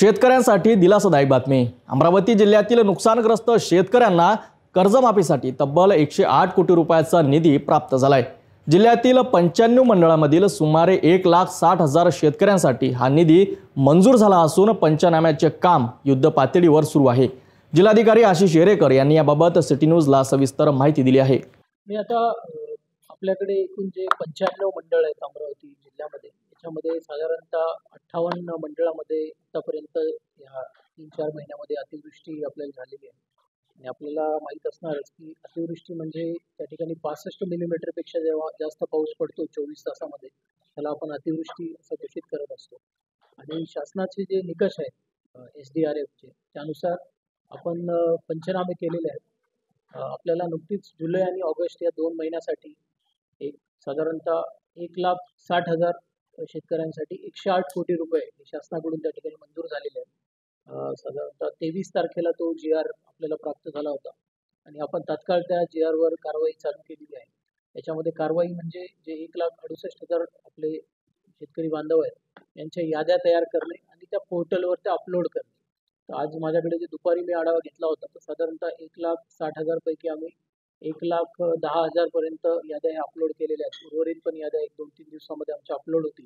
शेतकऱ्यांसाठी दिलासादायक बातमी। अमरावती जिल्ह्यातील नुकसानग्रस्त शेतकऱ्यांना कर्जमाफीसाठी तब्बल 108 कोटी रुपयाचा निधी प्राप्त झालाय। जिल्ह्यातील 95 मंडळांमधील सुमारे 1,60,000 शेतकऱ्यांसाठी हा निधी मंजूर झाला असून पंचनाम्याचे काम युद्ध पातळीवर सुरू आहे। जिल्हाधिकारी आशिष येरेकर यांनी याबाबत सिटी न्यूजला सविस्तर माहिती दिली आहे। मी आता आपल्याकडे एकूण जे 95 मंडळ आहेत अमरावती जिल्ह्यामध्ये, त्याच्यामध्ये साधारणतः 58 मंडळामध्ये आतापर्यंत या 3-4 महिन्यामध्ये अतिवृष्टी आपल्याला झालेली आहे। आणि आपल्याला माहीत असणारच की अतिवृष्टी म्हणजे त्या ठिकाणी 65 मिलीमीटरपेक्षा जेव्हा जास्त पाऊस पडतो 24 तासामध्ये, त्याला आपण अतिवृष्टी असं घोषित करत असतो। आणि शासनाचे जे निकष आहेत SDRFचे, त्यानुसार आपण पंचनामे केलेले आहेत। आपल्याला नुकतीच जुलै आणि ऑगस्ट या 2 महिन्यासाठी एक साधारणतः 1,60,000 शेतकऱ्यांसाठी 108 कोटी रुपये हे शासनाकडून त्या ठिकाणी मंजूर झालेले आहेत। साधारणतः 23 तारखेला तो GR आपल्याला प्राप्त झाला होता आणि आपण तात्काळ त्या GR वर कारवाई चालू केलेली आहे। त्याच्यामध्ये कारवाई म्हणजे जे 1,68,000 आपले शेतकरी बांधव आहेत यांच्या याद्या तयार करणे आणि त्या पोर्टलवर त्या अपलोड करणे। तर आज माझ्याकडे जे दुपारी मी आढावा घेतला होता, तर साधारणतः 1,60,000 पैकी आम्ही 1,10,000 पर्यंत याद्या ह्या अपलोड केलेल्या आहेत। उर्वरित पण याद्या 1-2-3 दिवसामध्ये आमच्या अपलोड होतील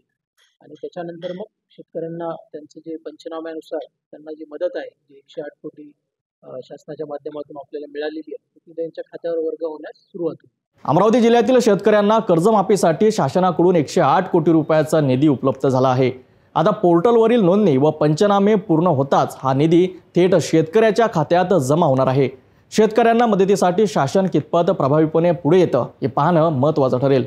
आणि त्याच्यानंतर मग शेतकऱ्यांना त्यांचे जे पंचनाम्यानुसार त्यांना जी मदत आहे, जी 108 कोटी शासनाच्या माध्यमातून आपल्याला मिळालेली आहे, ती त्यांच्या खात्यावर वर्ग होण्यास सुरुवात होईल। अमरावती जिल्ह्यातील शेतकऱ्यांना कर्जमाफीसाठी शासनाकडून 108 कोटी रुपयाचा निधी उपलब्ध झाला आहे। आता पोर्टलवरील नोंदणी व पंचनामे पूर्ण होताच हा निधी थेट शेतकऱ्याच्या खात्यात जमा होणार आहे। शेतकऱ्यांना मदतीसाठी शासन कितपत प्रभावीपणे पुढे येतं हे पाहणं महत्त्वाचं ठरेल।